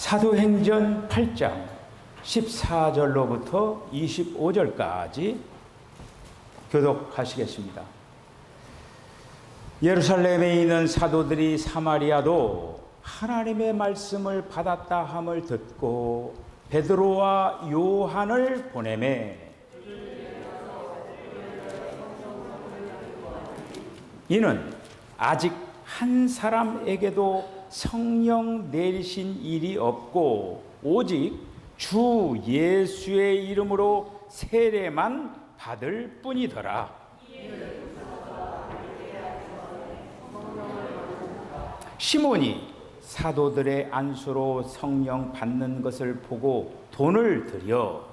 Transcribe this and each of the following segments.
사도행전 8장 14절로부터 25절까지 교독하시겠습니다. 예루살렘에 있는 사도들이 사마리아도 하나님의 말씀을 받았다 함을 듣고 베드로와 요한을 보내매 이는 아직 한 사람에게도 성령 내리신 일이 없고 오직 주 예수의 이름으로 세례만 받을 뿐이더라. 시몬이 사도들의 안수로 성령 받는 것을 보고 돈을 들여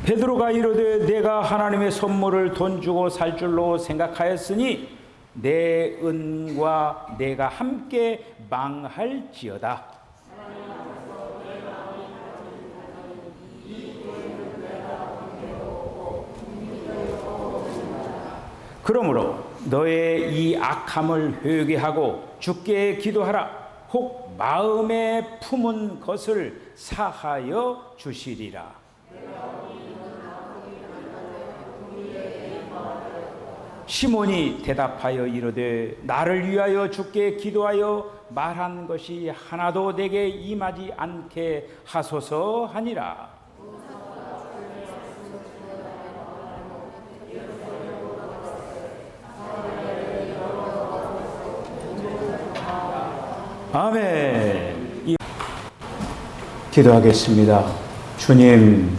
베드로가 이르되 내가 하나님의 선물을 돈 주고 살 줄로 생각하였으니 내 은과 내가 함께 망할지어다. 그러므로 너의 이 악함을 회개하고 주께 기도하라. 혹 마음에 품은 것을 사하여 주시리라. 시몬이 대답하여 이르되 나를 위하여 주께 기도하여 말한 것이 하나도 내게 임하지 않게 하소서 하니라. 아멘. 기도하겠습니다. 주님,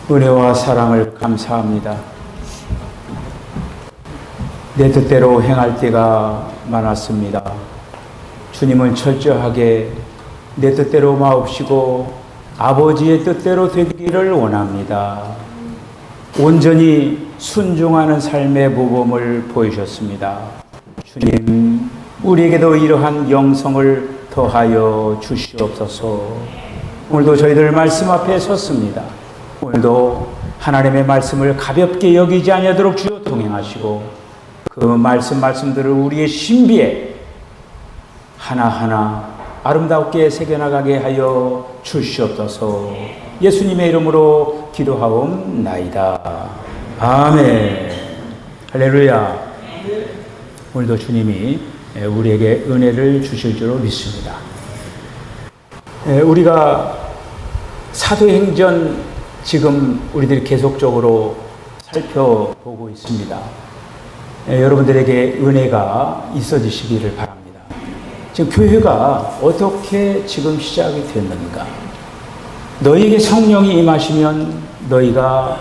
은혜와 사랑을 감사합니다. 내 뜻대로 행할 때가 많았습니다. 주님은 철저하게 내 뜻대로 마옵시고 아버지의 뜻대로 되기를 원합니다. 온전히 순종하는 삶의 모범을 보이셨습니다. 주님, 우리에게도 이러한 영성을 더하여 주시옵소서. 오늘도 저희들 말씀 앞에 섰습니다. 오늘도 하나님의 말씀을 가볍게 여기지 아니하도록 주여 동행하시고 그 말씀들을 우리의 신비에 하나하나 아름답게 새겨나가게 하여 주시옵소서. 예수님의 이름으로 기도하옵나이다. 아멘. 할렐루야. 오늘도 주님이 우리에게 은혜를 주실 줄로 믿습니다. 우리가 사도행전 지금 우리들이 계속적으로 살펴보고 있습니다. 여러분들에게 은혜가 있어지시기를 바랍니다. 지금 교회가 어떻게 지금 시작이 됐는가? 너희에게 성령이 임하시면 너희가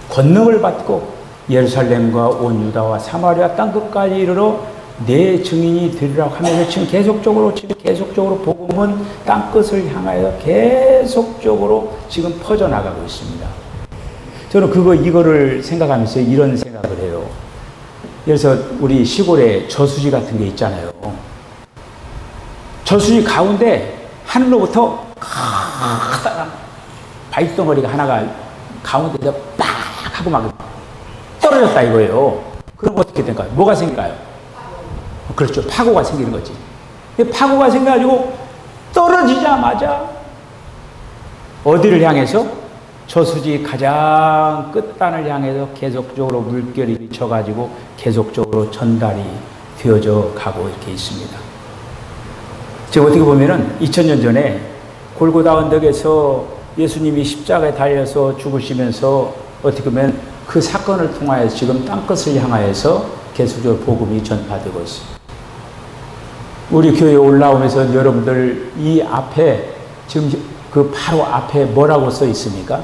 권능을 받고 예루살렘과 온 유다와 사마리아 땅끝까지 이르러 내 증인이 되리라고 하면서 지금 계속적으로 복음은 땅끝을 향하여 계속적으로 지금 퍼져나가고 있습니다. 저는 이거를 생각하면서 이런 생각을 해요. 그래서 우리 시골에 저수지 같은 게 있잖아요. 저수지 가운데 하늘로부터 바위덩어리가 하나가 가운데서 빡 하고 막 떨어졌다 이거예요. 그럼 어떻게 될까요? 뭐가 생길까요? 그렇죠. 파고가 생기는 거지. 파고가 생겨가지고 떨어지자마자 어디를 향해서? 저수지 가장 끝단을 향해서 계속적으로 물결이 미쳐가지고 계속적으로 전달이 되어져 가고 이렇게 있습니다. 지금 어떻게 보면은 2000년 전에 골고다 언덕에서 예수님이 십자가에 달려서 죽으시면서 어떻게 보면 그 사건을 통하여서 지금 땅끝을 향하여서 계속적으로 복음이 전파되고 있습니다. 우리 교회에 올라오면서 여러분들 이 앞에 지금 그 바로 앞에 뭐라고 써 있습니까?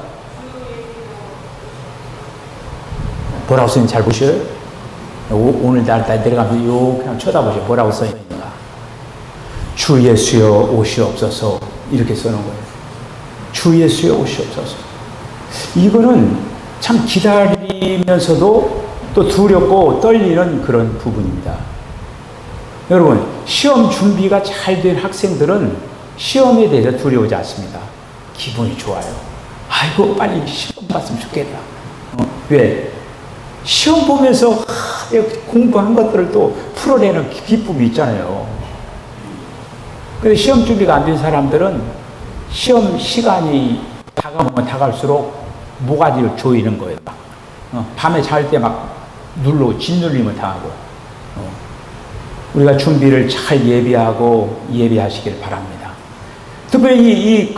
뭐라고 써 있는지 잘 보셔요? 오늘 날 내려가면서 그냥 쳐다보세요. 뭐라고 써 있는가? 주 예수여 오시옵소서. 이렇게 써놓은 거예요. 주 예수여 오시옵소서. 이거는 참 기다리면서도 또 두렵고 떨리는 그런 부분입니다. 여러분, 시험 준비가 잘 된 학생들은 시험에 대해서 두려워하지 않습니다. 기분이 좋아요. 아이고 빨리 시험 봤으면 좋겠다. 왜? 시험 보면서 공부한 것들을 또 풀어내는 기쁨이 있잖아요. 근데 시험 준비가 안 된 사람들은 시험 시간이 다가오면 다가올수록 모가지를 조이는 거예요. 밤에 잘 때 막 짓눌림을 당하고. 우리가 준비를 잘 예비하시길 바랍니다. 특별히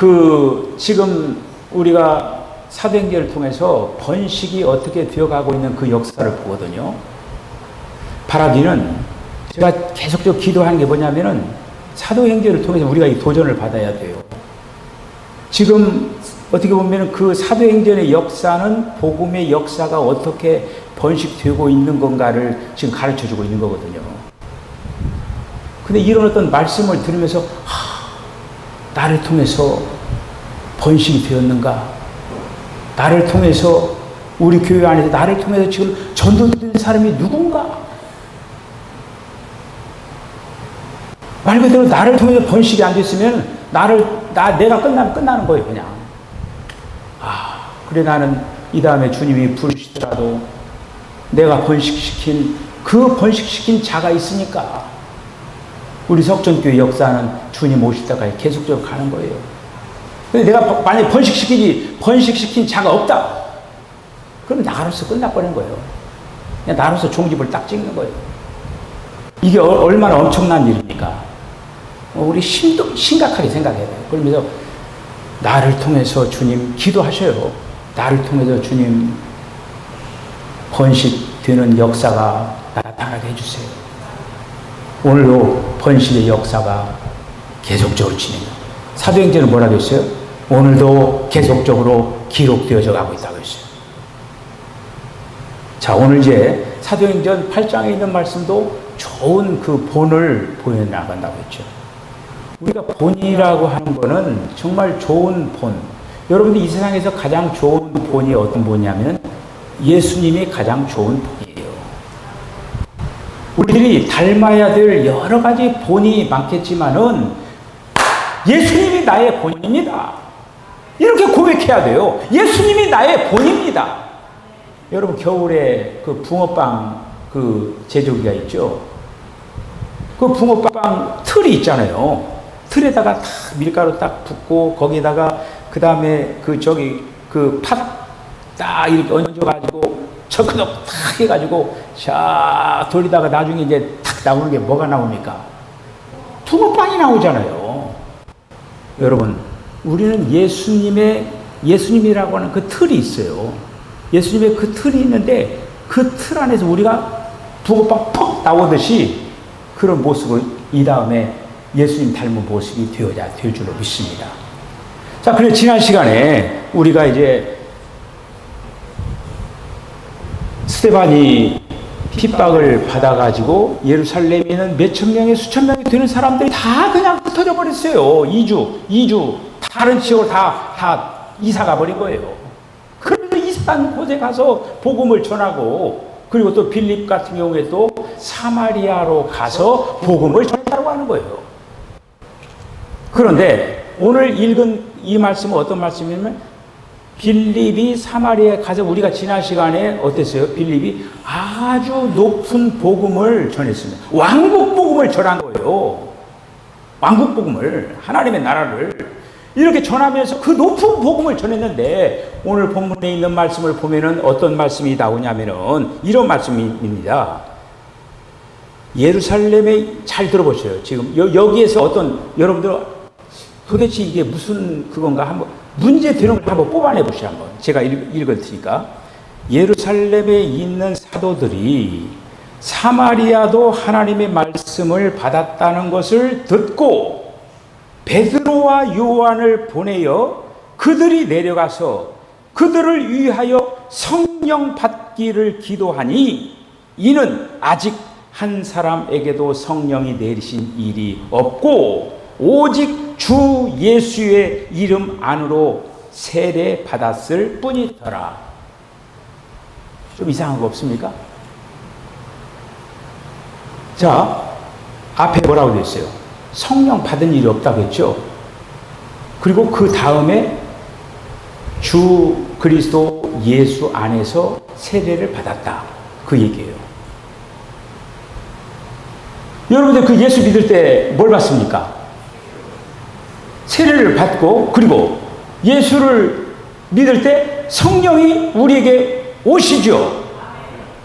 지금 우리가 사도행전을 통해서 번식이 어떻게 되어가고 있는 그 역사를 보거든요. 바라기는 제가 계속적으로 기도하는 게 뭐냐면은 사도행전을 통해서 우리가 이 도전을 받아야 돼요. 지금 어떻게 보면 그 사도행전의 역사는 복음의 역사가 어떻게 번식되고 있는 건가를 지금 가르쳐주고 있는 거거든요. 근데 이런 어떤 말씀을 들으면서 나를 통해서 번식이 되었는가? 나를 통해서 우리 교회 안에서 나를 통해서 지금 전도되는 사람이 누군가? 말 그대로 나를 통해서 번식이 안 됐으면 내가 끝나면 끝나는 거예요, 그냥. 그래 나는 이 다음에 주님이 부르시더라도 내가 번식시킨 자가 있으니까 우리 석전교회 역사는 주님 오실 때까지 계속적으로 가는 거예요. 근데 내가 만약에 번식시킨 자가 없다. 그럼 나로서 끝나버리는 거예요. 그냥 나로서 종집을 딱 찍는 거예요. 이게 얼마나 엄청난 일입니까? 우리 심각하게 생각해야 돼요. 그러면서 나를 통해서 주님 기도하셔요. 나를 통해서 주님 번식되는 역사가 나타나게 해주세요. 오늘도 번식의 역사가 계속적으로 진행해요. 사도행전은 뭐라고 했어요? 오늘도 계속적으로 기록되어져 가고 있다고 했어요. 자, 오늘 이제 사도행전 8장에 있는 말씀도 좋은 그 본을 보여나간다고 했죠. 우리가 본이라고 하는 거는 정말 좋은 본. 여러분들 이 세상에서 가장 좋은 본이 어떤 본이냐면 예수님이 가장 좋은 본이에요. 우리들이 닮아야 될 여러 가지 본이 많겠지만은 예수님이 나의 본입니다. 이렇게 고백해야 돼요. 예수님이 나의 본입니다. 여러분 겨울에 그 붕어빵 그 제조기가 있죠. 그 붕어빵 틀이 있잖아요. 틀에다가 딱 밀가루 딱 붓고 거기다가 그 다음에 팥 딱 이렇게 얹어가지고 척척 탁 해가지고 샤 돌리다가 나중에 이제 탁 나오는 게 뭐가 나옵니까? 붕어빵이 나오잖아요. 여러분 우리는 예수님이라고 하는 그 틀이 있어요. 예수님의 그 틀이 있는데 그 틀 안에서 우리가 붕어빵 퍽 나오듯이 그런 모습을 이 다음에 예수님 닮은 모습이 될 줄로 믿습니다. 자, 그래서 지난 시간에 우리가 이제 스데반이 핍박을 받아가지고 예루살렘에 있는 몇천 명의 수천 명이 되는 사람들이 다 그냥 흩어져 버렸어요. 2주 다른 지역으로 다 이사가 버린 거예요. 그래서 이산 곳에 가서 복음을 전하고 그리고 또 빌립 같은 경우에 또 사마리아로 가서 복음을 전하라고 하는 거예요. 그런데 오늘 읽은 이 말씀은 어떤 말씀이냐면 빌립이 사마리아에 가서 우리가 지난 시간에 어땠어요? 빌립이 아주 높은 복음을 전했습니다. 왕국 복음을 전한 거예요. 왕국 복음을, 하나님의 나라를 이렇게 전하면서 그 높은 복음을 전했는데 오늘 본문에 있는 말씀을 보면은 어떤 말씀이 나오냐면은 이런 말씀입니다. 예루살렘에 잘 들어보세요. 지금 여기에서 여러분들 도대체 이게 무슨 그건가 한번 문제 되는 걸 한번 뽑아내 보시죠. 한번 제가 읽을 테니까. 예루살렘에 있는 사도들이 사마리아도 하나님의 말씀을 받았다는 것을 듣고 베드로와 요한을 보내어 그들이 내려가서 그들을 위하여 성령 받기를 기도하니 이는 아직 한 사람에게도 성령이 내리신 일이 없고 오직 주 예수의 이름 안으로 세례 받았을 뿐이더라. 좀 이상한 거 없습니까? 자, 앞에 뭐라고 되어 있어요? 성령 받은 일이 없다고 했죠. 그리고 그 다음에 주 그리스도 그리스도 예수 안에서 세례를 받았다. 그 얘기예요. 여러분들 그 예수 믿을 때 뭘 받습니까? 세례를 받고, 그리고 예수를 믿을 때 성령이 우리에게 오시죠.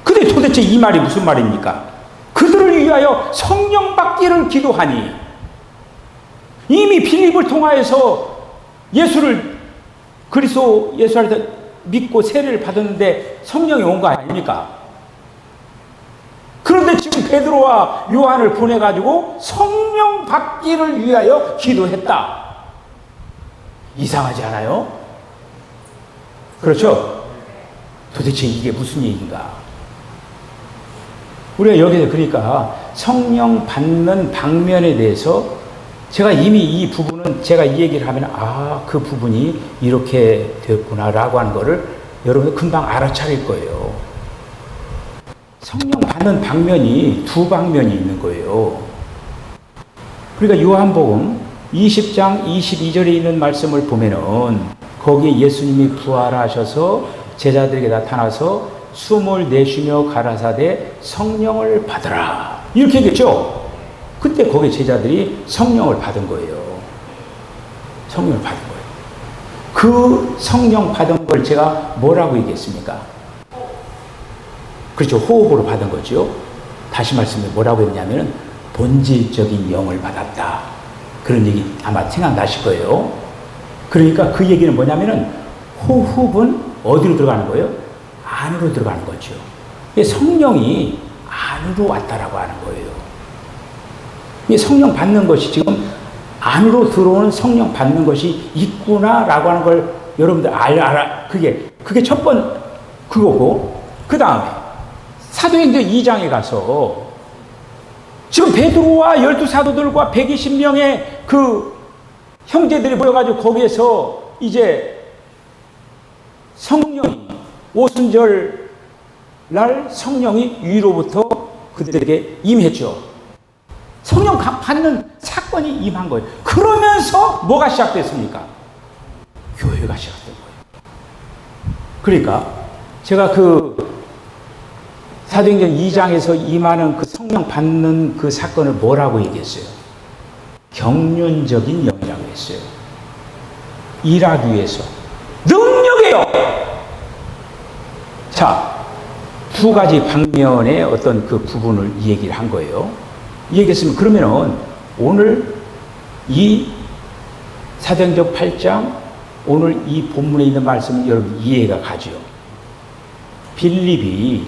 근데 도대체 이 말이 무슨 말입니까? 그들을 위하여 성령 받기를 기도하니, 이미 빌립을 통하여서 예수를, 그리스도 예수 안에서 믿고 세례를 받았는데 성령이 온 거 아닙니까? 그런데 지금 베드로와 요한을 보내가지고 성령 받기를 위하여 기도했다. 이상하지 않아요? 그렇죠? 도대체 이게 무슨 얘기인가? 우리가 여기서 그러니까 성령 받는 방면에 대해서 제가 이미 이 부분은 제가 이 얘기를 하면 그 부분이 이렇게 되었구나라고 하는 거를 여러분 금방 알아차릴 거예요. 성령 받는 방면이 두 방면이 있는 거예요. 그러니까 요한복음 20장 22절에 있는 말씀을 보면은 거기에 예수님이 부활하셔서 제자들에게 나타나서 숨을 내쉬며 가라사대 성령을 받으라 이렇게 얘기했죠. 그때 거기 제자들이 성령을 받은 거예요. 성령을 받은 거예요. 그 성령 받은 걸 제가 뭐라고 얘기했습니까? 그렇죠. 호흡으로 받은 거죠. 다시 말씀해 뭐라고 했냐면은 본질적인 영을 받았다. 그런 얘기 아마 생각나실 거예요. 그러니까 그 얘기는 뭐냐면은 호흡은 어디로 들어가는 거예요? 안으로 들어가는 거죠. 성령이 안으로 왔다라고 하는 거예요. 성령 받는 것이 지금 안으로 들어오는 성령 받는 것이 있구나라고 하는 걸 여러분들 그게 첫 번 그거고, 그 다음에 사도행전 2장에 가서 지금 베드로와 12사도들과 120명의 그 형제들이 모여가지고 거기에서 이제 성령이 오순절 날 성령이 위로부터 그들에게 임했죠. 성령 받는 사건이 임한 거예요. 그러면서 뭐가 시작됐습니까? 교회가 시작된 거예요. 그러니까 제가 그 사도행전 2장에서 임하는 그 성령 받는 그 사건을 뭐라고 얘기했어요? 경륜적인 영이라고 했어요. 일하기 위해서. 능력이에요! 자, 두 가지 방면의 어떤 그 부분을 이 얘기를 한 거예요. 이 얘기했으면 그러면은 오늘 이 사도행전 8장 오늘 이 본문에 있는 말씀은 여러분 이해가 가죠. 빌립이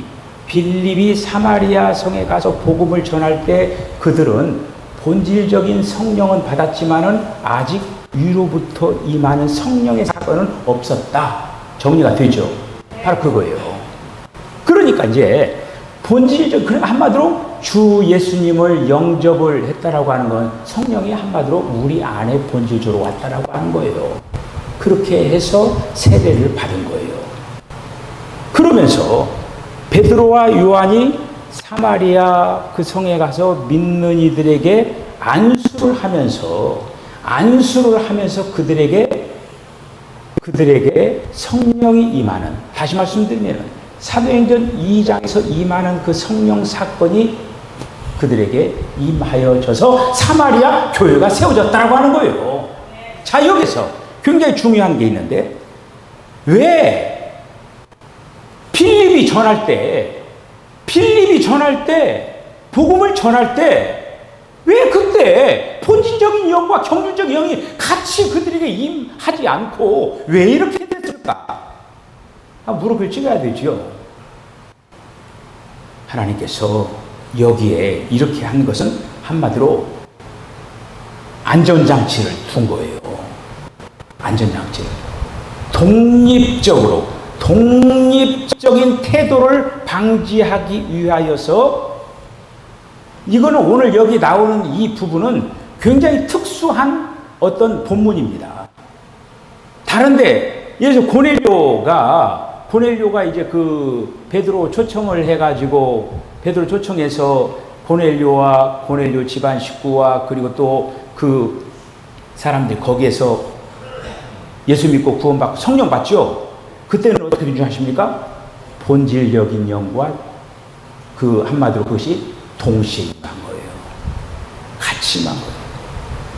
사마리아 성에 가서 복음을 전할 때 그들은 본질적인 성령은 받았지만은 아직 위로부터 임하는 성령의 사건은 없었다. 정리가 되죠. 바로 그거예요. 그러니까 이제 본질적, 한마디로 주 예수님을 영접을 했다라고 하는 건 성령이 한마디로 우리 안에 본질적으로 왔다라고 하는 거예요. 그렇게 해서 세례를 받은 거예요. 그러면서 베드로와 요한이 사마리아 그 성에 가서 믿는 이들에게 안수를 하면서 그들에게 성령이 임하는, 다시 말씀드리면 사도행전 2장에서 임하는 그 성령 사건이 그들에게 임하여져서 사마리아 교회가 세워졌다고 하는 거예요. 자, 여기서 굉장히 중요한 게 있는데, 왜 빌립이 전할 때 복음을 전할 때 왜 그때 본질적인 영과 경륜적인 영이 같이 그들에게 임하지 않고 왜 이렇게 됐을까? 무릎을 찍어야 되죠. 하나님께서 여기에 이렇게 한 것은 한마디로 안전장치를 둔 거예요. 안전장치를. 독립적인 태도를 방지하기 위하여서, 이거는 오늘 여기 나오는 이 부분은 굉장히 특수한 어떤 본문입니다. 다른데, 예를 들어 고넬료가 이제 그 베드로 초청을 해가지고, 베드로 초청해서 고넬료와 고넬료 집안 식구와 그리고 또 그 사람들 거기에서 예수 믿고 구원받고 성령 받죠? 그때는 어떻게 준주하십니까? 본질적인 영과 그 한마디로 그것이 동시에 임한 거예요. 같이 임한 거예요.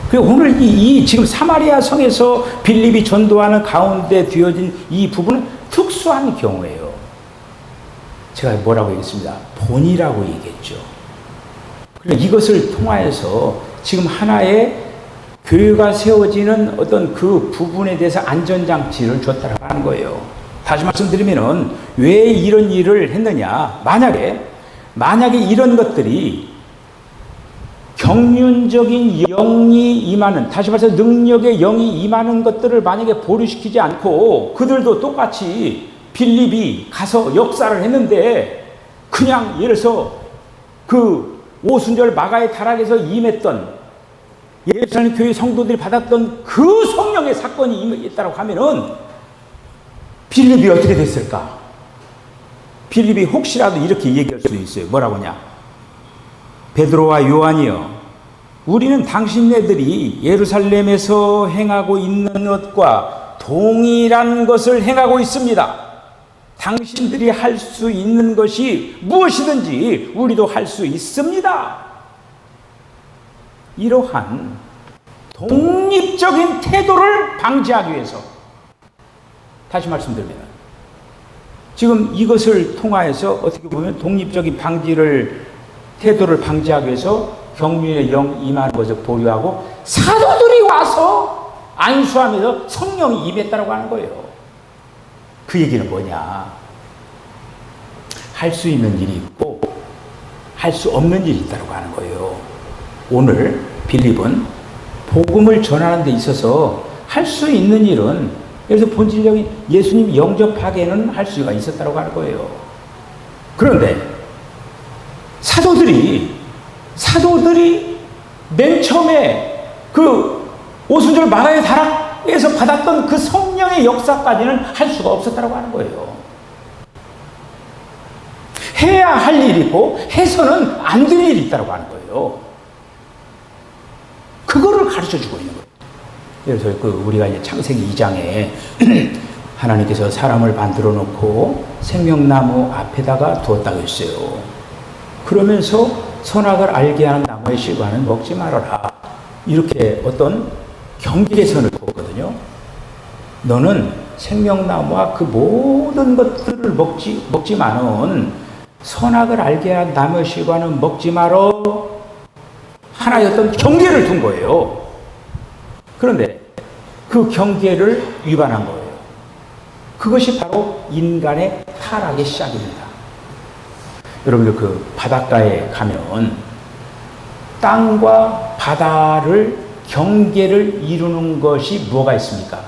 그리고 오늘 이 지금 사마리아 성에서 빌립이 전도하는 가운데 되어진 이 부분은 특수한 경우예요. 제가 뭐라고 얘기했습니다. 본이라고 얘기했죠. 그러니까 이것을 통하여서 지금 하나의 교회가 세워지는 어떤 그 부분에 대해서 안전장치를 줬다고 하는 거예요. 다시 말씀드리면은 왜 이런 일을 했느냐. 만약에 이런 것들이 경륜적인 영이 임하는, 다시 말해서 능력의 영이 임하는 것들을 만약에 보류시키지 않고 그들도 똑같이 빌립이 가서 역사를 했는데 그냥 예를 들어서 그 오순절 마가의 타락에서 임했던 예루살렘 교회 성도들이 받았던 그 성령의 사건이 있다고 하면은 빌립이 어떻게 됐을까? 빌립이 혹시라도 이렇게 얘기할 수도 있어요. 뭐라고 하냐? 베드로와 요한이여, 우리는 당신네들이 예루살렘에서 행하고 있는 것과 동일한 것을 행하고 있습니다. 당신들이 할 수 있는 것이 무엇이든지 우리도 할 수 있습니다. 이러한 독립적인 태도를 방지하기 위해서, 다시 말씀드리면 지금 이것을 통하여서 어떻게 보면 독립적인 태도를 방지하기 위해서 경륜의 영 임하는 것을 보류하고 사도들이 와서 안수하면서 성령이 임했다고 하는 거예요. 그 얘기는 뭐냐? 할 수 있는 일이 있고 할 수 없는 일이 있다고 하는 거예요. 오늘 빌립은 복음을 전하는 데 있어서 할 수 있는 일은, 그래서 본질적인 예수님 영접하기에는 할 수가 있었다고 하는 거예요. 그런데 사도들이 맨 처음에 그 오순절 마가의 다락에서 받았던 그 성령의 역사까지는 할 수가 없었다고 하는 거예요. 해야 할 일이 있고 해서는 안 될 일이 있다고 하는 거예요. 그거를 가르쳐 주고 있는 거예요. 그래서 우리가 이제 창세기 2장에 하나님께서 사람을 만들어 놓고 생명나무 앞에다가 두었다고 했어요. 그러면서 선악을 알게 하는 나무의 실과는 먹지 말아라. 이렇게 어떤 경계선을 두었거든요. 너는 생명나무와 그 모든 것들을 먹지만은 선악을 알게 한 나무의 실과는 먹지 말어. 하나의 어떤 경계를 둔 거예요. 그런데 그 경계를 위반한 거예요. 그것이 바로 인간의 타락의 시작입니다. 여러분들 그 바닷가에 가면 땅과 바다를 경계를 이루는 것이 뭐가 있습니까?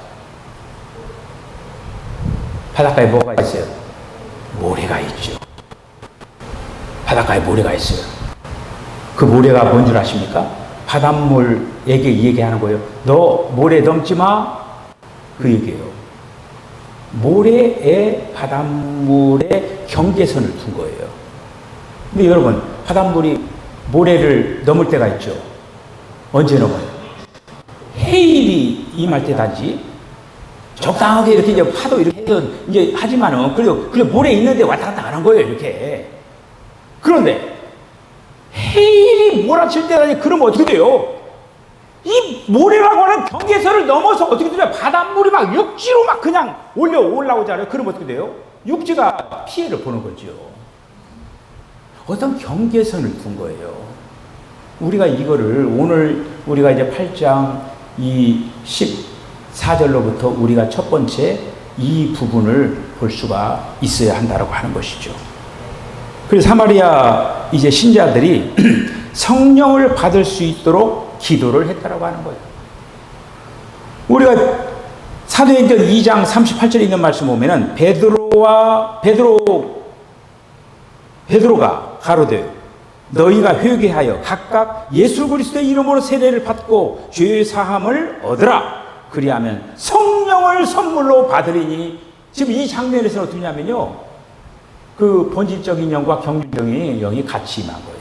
바닷가에 뭐가 있어요? 모래가 있죠. 바닷가에 모래가 있어요. 그 모래가 뭔 줄 아십니까? 바닷물에게 얘기하는 거예요. 너 모래 넘지 마. 그 얘기예요. 바닷물에 경계선을 둔 거예요. 근데 여러분, 바닷물이 모래를 넘을 때가 있죠. 언제 넘어요? 해일이 임할 때 단지 적당하게 이렇게 이제 파도 이렇게 해서 이제 하지만은, 그리고 모래 있는데 왔다 갔다 안 한 거예요, 이렇게. 그런데 해일이 몰아칠 때 단지 그러면 어떻게 돼요? 이 모래라고 하는 경계선을 넘어서 어떻게 되냐? 바닷물이 막 육지로 막 그냥 올라오잖아요. 그러면 어떻게 돼요? 육지가 피해를 보는 거죠. 어떤 경계선을 둔 거예요. 우리가 이거를 오늘 우리가 이제 8장 이 14절로부터 우리가 첫 번째 이 부분을 볼 수가 있어야 한다라고 하는 것이죠. 그래서 사마리아 이제 신자들이 성령을 받을 수 있도록 기도를 했다라고 하는 거예요. 우리가 사도행전 2장 38절에 있는 말씀 보면은 베드로가 가로되 너희가 회개하여 각각 예수 그리스도의 이름으로 세례를 받고 죄의 사함을 얻으라. 그리하면 성령을 선물로 받으리니. 지금 이 장면에서는 어떻게 하냐면요, 그 본질적인 영과 경륜적인 영이 같이 임한 거예요.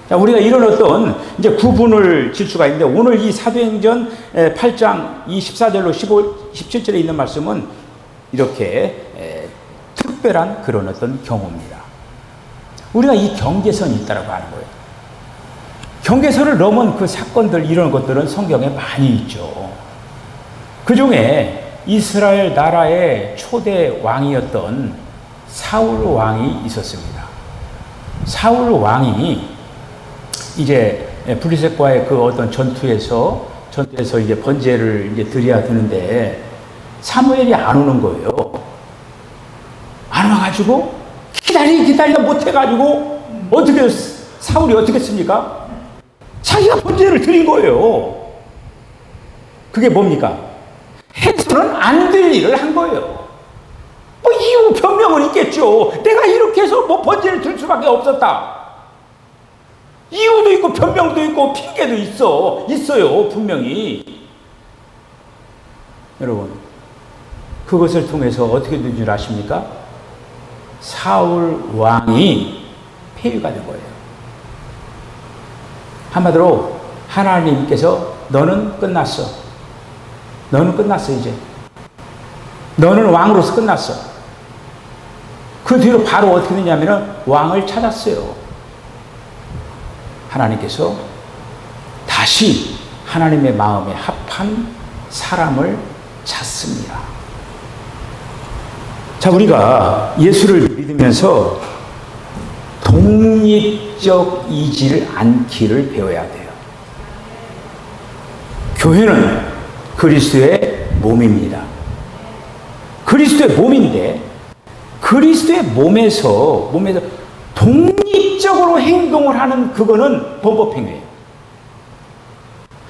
자, 우리가 이런 어떤 이제 구분을 질 수가 있는데, 오늘 이 사도행전 8장 이 14절로 17절에 있는 말씀은 이렇게 특별한 그런 어떤 경우입니다. 우리가 이 경계선이 있다고 하는 거예요. 경계선을 넘은 그 사건들, 이런 것들은 성경에 많이 있죠. 그 중에 이스라엘 나라의 초대 왕이었던 사울 왕이 있었습니다. 사울 왕이 이제 블레셋과의 그 어떤 전투에서 이제 번제를 이제 드려야 되는데 사무엘이 안 오는 거예요. 안 와가지고 기다리다 못해가지고 어떻게 사울이 어떻게 했습니까? 자기가 번제를 드린 거예요. 그게 뭡니까? 해서는 안 될 일을 한 거예요. 뭐 이유 변명은 있겠죠. 내가 이렇게 해서 뭐 번제를 들 수밖에 없었다. 이유도 있고 변명도 있고 핑계도 있어요. 분명히. 여러분, 그것을 통해서 어떻게 된 줄 아십니까? 사울 왕이 폐위가 된 거예요. 한마디로 하나님께서 너는 끝났어. 너는 끝났어 이제. 너는 왕으로서 끝났어. 그 뒤로 바로 어떻게 되냐면은 왕을 찾았어요. 하나님께서 다시 하나님의 마음에 합한 사람을 찾습니다. 자, 우리가 예수를 믿으면서 독립적이지 않기를 배워야 돼요. 교회는 그리스도의 몸입니다. 그리스도의 몸인데 그리스도의 몸에서 독립적으로 행동을 하는 그거는 범법행위예요.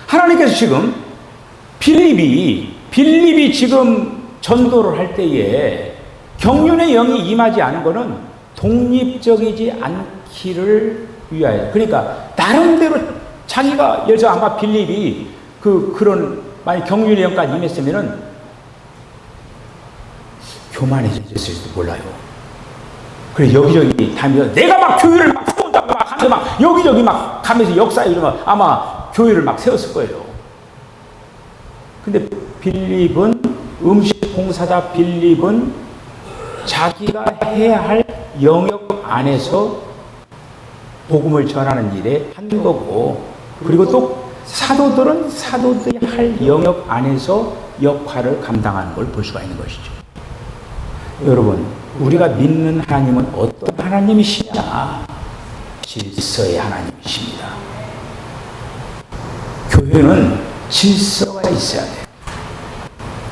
하나님께서 지금 빌립이 지금 전도를 할 때에 경륜의 영이 임하지 않은 거는 독립적이지 않기를 위하여. 그러니까 나름대로 자기가 예를 들어 아마 빌립이 그런 만약 경륜의 영까지 임했으면은 교만해졌을지도 몰라요. 그래 여기저기 다니면서 내가 막 교회를 막 세운다고 막 하면서 막 여기저기 막 가면서 역사에 이러면 아마 교회를 막 세웠을 거예요. 근데 빌립은 음식 봉사자 빌립은 자기가 해야 할 영역 안에서 복음을 전하는 일에 한 거고, 그리고 또 사도들은 사도들이 할 영역 안에서 역할을 감당하는 걸 볼 수가 있는 것이죠. 여러분, 우리가 믿는 하나님은 어떤 하나님이시냐? 질서의 하나님이십니다. 교회는 질서가 있어야 돼요.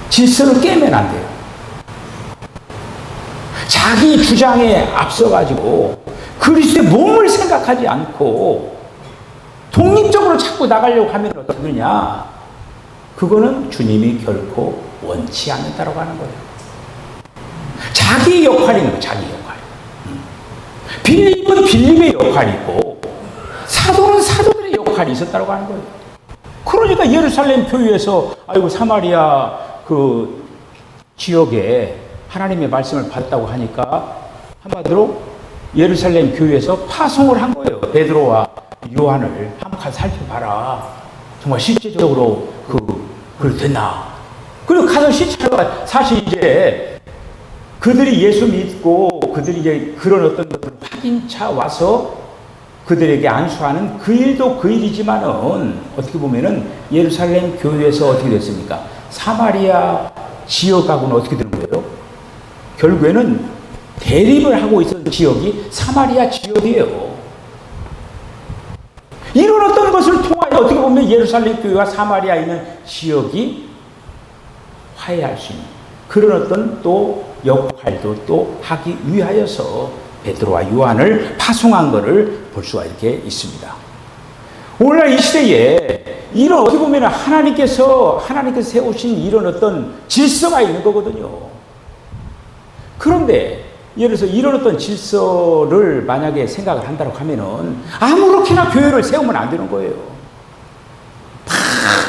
질서를 깨면 안 돼요. 자기 주장에 앞서가지고 그리스도의 몸을 생각하지 않고 독립적으로 자꾸 나가려고 하면 어떻게 되냐? 그거는 주님이 결코 원치 않는다고 하는 거예요. 자기 역할이 있는 거예요. 자기 역할. 빌립은 빌립의 역할이 있고 사도는 사도들의 역할이 있었다고 하는 거예요. 그러니까 예루살렘 교회에서 아이고 사마리아 그 지역에 하나님의 말씀을 받았다고 하니까 한마디로 예루살렘 교회에서 파송을 한 거예요. 베드로와 요한을 한번 살펴봐라. 정말 실제적으로 그걸 됐나. 그리고 가서 시찰가 사실 이제 그들이 예수 믿고 그들이 이제 그런 어떤 것들 확인차 와서 그들에게 안수하는 그 일도 그 일이지만은 어떻게 보면은 예루살렘 교회에서 어떻게 됐습니까? 사마리아 지역하고는 어떻게 되는 거예요? 결국에는 대립을 하고 있었던 지역이 사마리아 지역이에요. 이런 어떤 것을 통하여 어떻게 보면 예루살렘 교회와 사마리아에 있는 지역이 화해할 수 있는 그런 어떤 또 역할도 또 하기 위하여서 베드로와 요한을 파송한 것을 볼 수가 이렇게 있습니다. 오늘날 이 시대에 이런 어떻게 보면 하나님께서 세우신 이런 어떤 질서가 있는 거거든요. 그런데 예를 들어서 이런 어떤 질서를 만약에 생각을 한다고 하면은 아무렇게나 교회를 세우면 안 되는 거예요.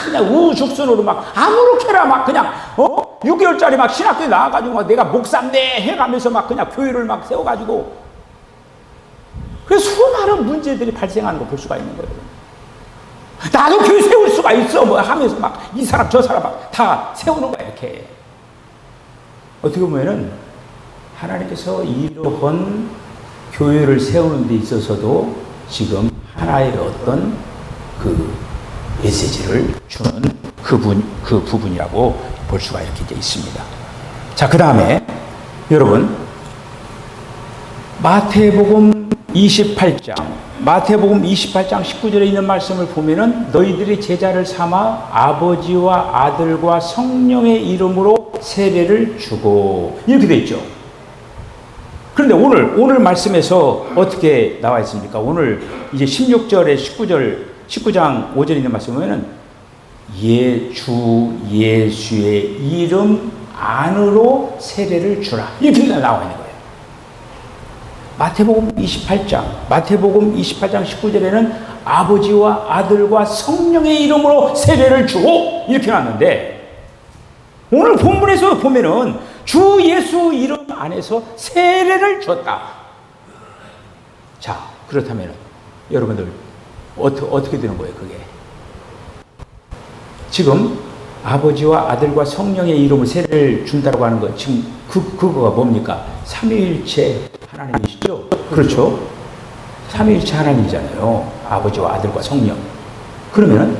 그냥 우후죽순으로 막 아무렇게나 막 그냥 6개월짜리 막 신학교에 나와가지고 막 내가 목사인데 해가면서 막 그냥 교회를 막 세워가지고 그래서 수많은 문제들이 발생하는 거 볼 수가 있는 거예요. 나도 교회 세울 수가 있어 뭐 하면서 막 이 사람 저 사람 막 다 세우는 거야 이렇게. 어떻게 보면은 하나님께서 이러한 교회를 세우는 데 있어서도 지금 하나의 어떤 그 메시지를 주는 그 부분이라고 볼 수가 이렇게 이제 있습니다. 자, 그 다음에 여러분, 마태복음 28장 19절에 있는 말씀을 보면은 너희들이 제자를 삼아 아버지와 아들과 성령의 이름으로 세례를 주고 이렇게 돼 있죠. 그런데 오늘 말씀에서 어떻게 나와 있습니까? 오늘 이제 16절에 19장 5절에 있는 말씀 보면은 주 예수의 이름 안으로 세례를 주라 이렇게 나와 있는 거예요. 마태복음 28장 19절에는 아버지와 아들과 성령의 이름으로 세례를 주고 이렇게 나왔는데, 오늘 본문에서 보면은 주 예수 이름 안에서 세례를 줬다. 자, 그렇다면 여러분들 어떻게 되는 거예요, 그게? 지금 아버지와 아들과 성령의 이름으로 세례를 준다고 하는 거, 지금 그거가 뭡니까? 삼위일체 하나님이시죠? 그렇죠? 삼위일체 하나님이잖아요. 아버지와 아들과 성령. 그러면은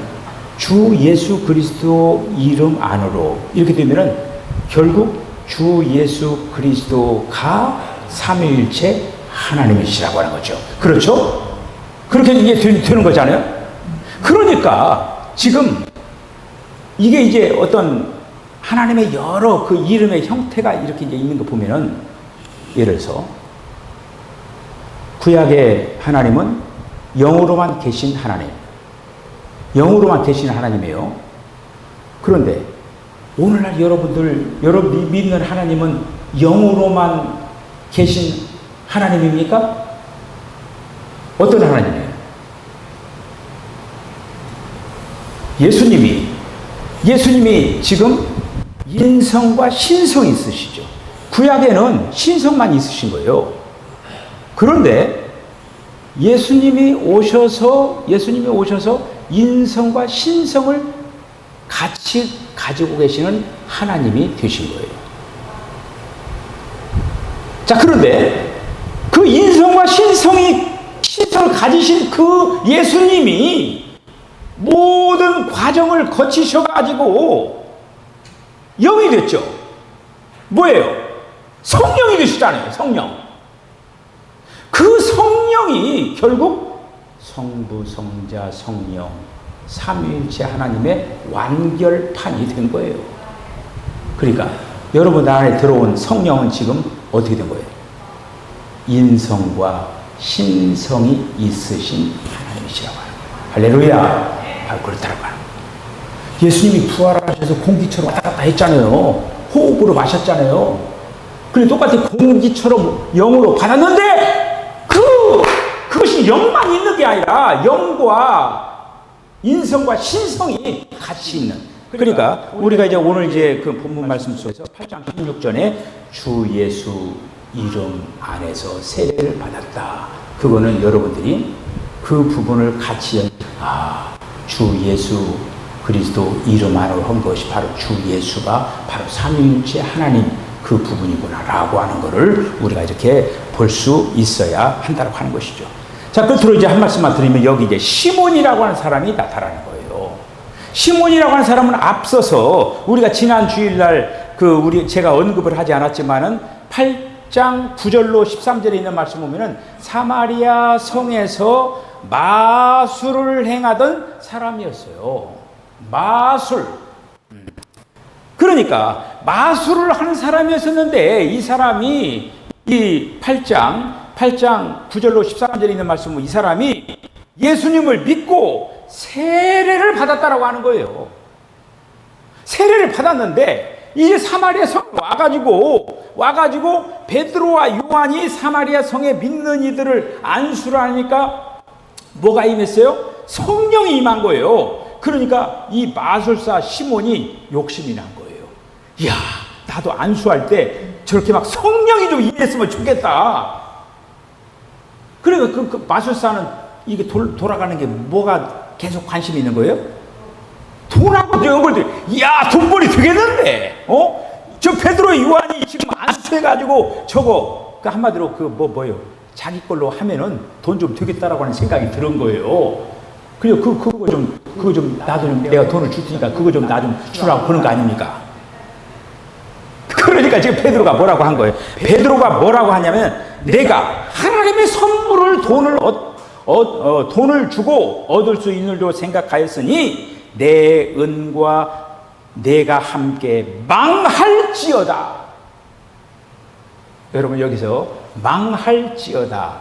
주 예수 그리스도 이름 안으로 이렇게 되면은 결국 주 예수 그리스도가 삼위일체 하나님이시라고 하는 거죠. 그렇죠? 그렇게 이게 되는 거잖아요. 그러니까 지금 이게 이제 어떤 하나님의 여러 그 이름의 형태가 이렇게 이제 있는 거 보면은, 예를 들어서 구약의 하나님은 영으로만 계신 하나님, 영으로만 계신 하나님이에요. 그런데 오늘날 여러분 믿는 하나님은 영으로만 계신 하나님입니까? 어떤 하나님이에요? 예수님이 지금 인성과 신성이 있으시죠. 구약에는 신성만 있으신 거예요. 그런데 예수님이 오셔서 인성과 신성을 같이 가지고 계시는 하나님이 되신 거예요. 자, 그런데 그 인성과 신성을 가지신 그 예수님이 모든 과정을 거치셔가지고 영이 됐죠. 뭐예요? 성령이 되시잖아요. 성령. 그 성령이 결국 성부, 성자, 성령 삼위일체 하나님의 완결판이 된 거예요. 그러니까 여러분 안에 들어온 성령은 지금 어떻게 된 거예요? 인성과 신성이 있으신 하나님이시라고 하는 거예요. 할렐루야. 바로 그렇다고 하는 거예요. 예수님이 부활하셔서 공기처럼 왔다 갔다 했잖아요. 호흡으로 마셨잖아요. 그런데 똑같이 공기처럼 영으로 받았는데 그것이 영만 있는 게 아니라 영과 인성과 신성이 같이 있는. 그러니까 우리가 이제 오늘 이제 그 본문 말씀 속에서 8장 16절에 주 예수 이름 안에서 세례를 받았다. 그거는 여러분들이 그 부분을 같이 주 예수 그리스도 이름 안으로 한 것이 바로 주 예수가 바로 삼위일체 하나님 그 부분이구나라고 하는 것을 우리가 이렇게 볼 수 있어야 한다고 하는 것이죠. 자, 끝으로 이제 한 말씀만 드리면 여기 이제 시몬이라고 하는 사람이 나타나는 거예요. 시몬이라고 하는 사람은 앞서서 우리가 지난 주일날 제가 언급을 하지 않았지만은 8장 9절로 13절에 있는 말씀 보면은 사마리아 성에서 마술을 행하던 사람이었어요. 마술. 그러니까 마술을 하는 사람이었었는데 이 사람이 이 8장 9절로 13절에 있는 말씀은 이 사람이 예수님을 믿고 세례를 받았다라고 하는 거예요. 세례를 받았는데 이제 사마리아 성에 와가지고 베드로와 요한이 사마리아 성에 믿는 이들을 안수를 하니까 뭐가 임했어요? 성령이 임한 거예요. 그러니까 이 마술사 시몬이 욕심이 난 거예요. 이야, 나도 안수할 때 저렇게 막 성령이 좀 임했으면 좋겠다. 그러니까 그 마술사는 이게 돌아가는 게 뭐가 계속 관심이 있는 거예요? 돈하고 연결돼. 이야, 돈벌이 되겠는데, 저 베드로 요한이 지금 안수해가지고 저거 그 한마디로 그 뭐예요? 자기 걸로 하면은 돈 좀 되겠다라고 하는 생각이 드는 거예요. 그리고 그거 좀 나도 좀 내가 돈을 줄 테니까 그거 좀 나 좀 주라고 그런 거 아닙니까? 그러니까 지금 베드로가 뭐라고 한 거예요? 베드로가 뭐라고 하냐면 내가 하나님의 선물을 돈을 주고 얻을 수 있는 줄 생각하였으니 내 은과 내가 함께 망할지어다. 여러분 여기서 망할지어다.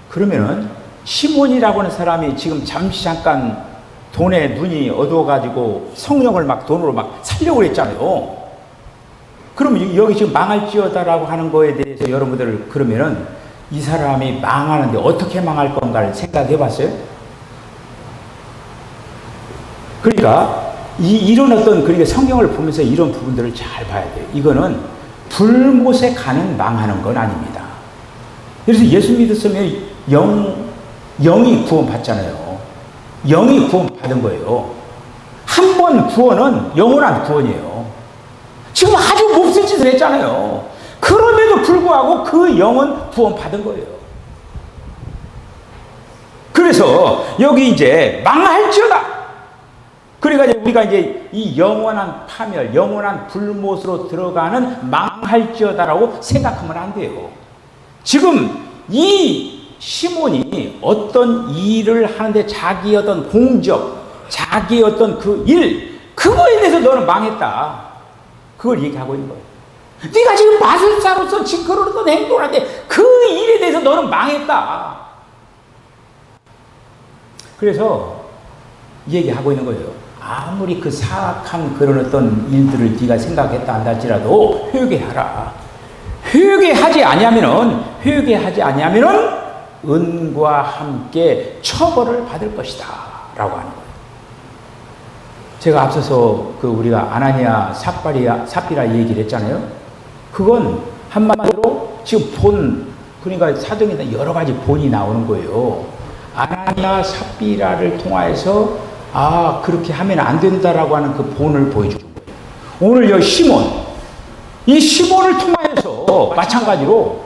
그러면은 시몬이라고 하는 사람이 지금 잠시 잠깐 돈에 눈이 어두워가지고 성령을 막 돈으로 막 살려고 그랬잖아요. 그러면 여기 지금 망할지어다라고 하는 거에 대해서 여러분들 그러면은 이 사람이 망하는데 어떻게 망할 건가를 생각해 봤어요? 그러니까 이런 어떤 그러니까 성경을 보면서 이런 부분들을 잘 봐야 돼요. 이거는 불못에 가는 망하는 건 아닙니다. 그래서 예수 믿었으면 영이 구원 받잖아요. 영이 구원 받은 거예요. 한 번 구원은 영원한 구원이에요. 지금 아주 몹쓸 짓을 했잖아요. 그럼에도 불구하고 그 영은 구원 받은 거예요. 그래서 여기 이제 망할지어다. 그러니까 이제 우리가 이제 이 영원한 파멸, 영원한 불못으로 들어가는 망할지어다라고 생각하면 안 돼요. 지금 이 시몬이 어떤 일을 하는데 자기 어떤 공적, 자기 어떤 그 일, 그거에 대해서 너는 망했다. 그걸 얘기하고 있는 거예요. 네가 지금 마술사로서 지금 그런 어떤 행동을 하는데 그 일에 대해서 너는 망했다. 그래서 얘기하고 있는 거예요. 아무리 그 사악한 그런 어떤 일들을 네가 생각했다 한다지라도 회개하라. 회개하지 아니하면은 은과 함께 처벌을 받을 것이다 라고 하는 거예요. 제가 앞서서 그 우리가 아나니아 삽비라 얘기를 했잖아요. 그건 한마디로 지금 그러니까 사도행전에 여러 가지 본이 나오는 거예요. 아나니아 삽비라를 통하여서 그렇게 하면 안 된다라고 하는 그 본을 보여주는 거예요. 오늘 여기 이 시몬을 통하여서 마찬가지로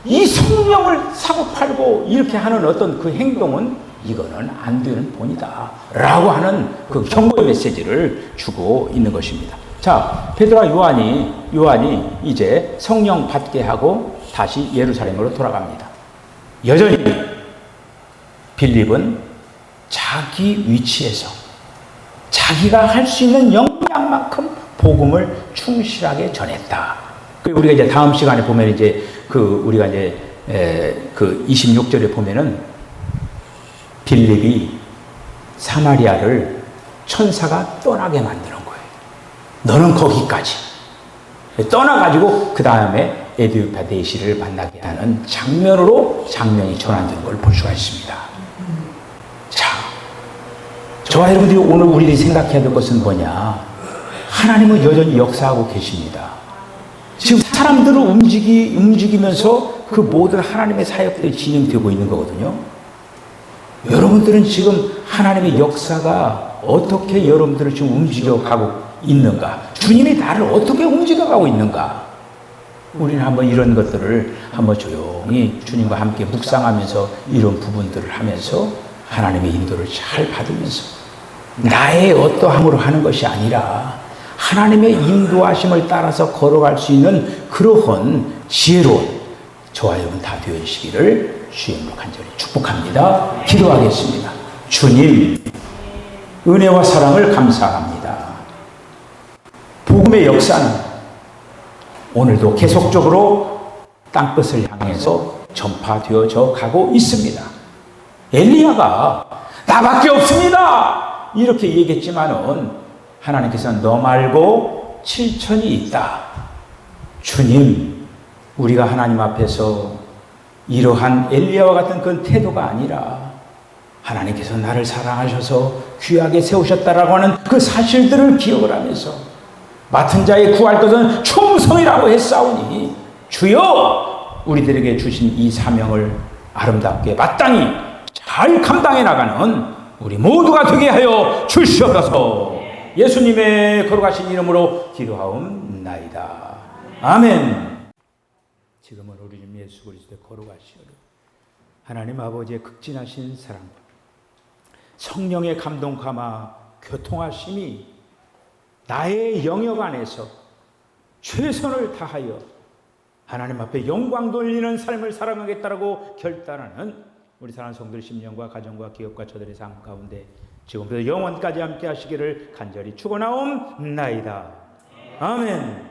이 성령을 사고팔고 이렇게 하는 어떤 그 행동은 이거는 안 되는 본이다 라고 하는 그 경고의 메시지를 주고 있는 것입니다. 자, 베드로와 요한이 이제 성령 받게 하고 다시 예루살렘으로 돌아갑니다. 여전히 빌립은 자기 위치에서 자기가 할 수 있는 역량만큼 복음을 충실하게 전했다. 우리가 이제 다음 시간에 보면 이제 우리가 이제 그 26절에 보면은 빌립이 사마리아를 천사가 떠나게 만드는 거예요. 너는 거기까지 떠나가지고 그 다음에 에디오피아 대시를 만나게 하는 장면이 전환되는 걸 볼 수가 있습니다. 자, 저와 여러분들이 오늘 우리들이 생각해야 될 것은 뭐냐? 하나님은 여전히 역사하고 계십니다. 지금 사람들을 움직이면서 그 모든 하나님의 사역들이 진행되고 있는 거거든요. 여러분들은 지금 하나님의 역사가 어떻게 여러분들을 지금 움직여가고 있는가? 주님이 나를 어떻게 움직여가고 있는가? 우리는 한번 이런 것들을 한번 조용히 주님과 함께 묵상하면서 이런 부분들을 하면서 하나님의 인도를 잘 받으면서 나의 어떠함으로 하는 것이 아니라 하나님의 인도하심을 따라서 걸어갈 수 있는 그러한 지혜로운 저와 여러분 다 되시기를 주님으로 간절히 축복합니다. 기도하겠습니다. 주님, 은혜와 사랑을 감사합니다. 복음의 역사는 오늘도 계속적으로 땅끝을 향해서 전파되어져 가고 있습니다. 엘리야가 나밖에 없습니다 이렇게 얘기했지만은 하나님께서는 너 말고 7천이 있다. 주님, 우리가 하나님 앞에서 이러한 엘리야와 같은 그런 태도가 아니라 하나님께서 나를 사랑하셔서 귀하게 세우셨다라고 하는 그 사실들을 기억을 하면서 맡은 자의 구할 것은 충성이라고 했사오니 주여 우리들에게 주신 이 사명을 아름답게 마땅히 잘 감당해 나가는 우리 모두가 되게 하여 주시옵소서. 예수님의 거룩하신 이름으로 기도하옵나이다. 아멘. 지금은 우리 주님 예수 그리스도의 거룩하시오 하나님 아버지의 극진하신 사랑, 성령의 감동 감화 교통하심이 나의 영역 안에서 최선을 다하여 하나님 앞에 영광 돌리는 삶을 살아가겠다라고 결단하는 우리 사랑하는 성도들 심령과 가정과 기업과 저들의 삶 가운데 지금부터 영원까지 함께 하시기를 간절히 축원하옵나이다. 아멘.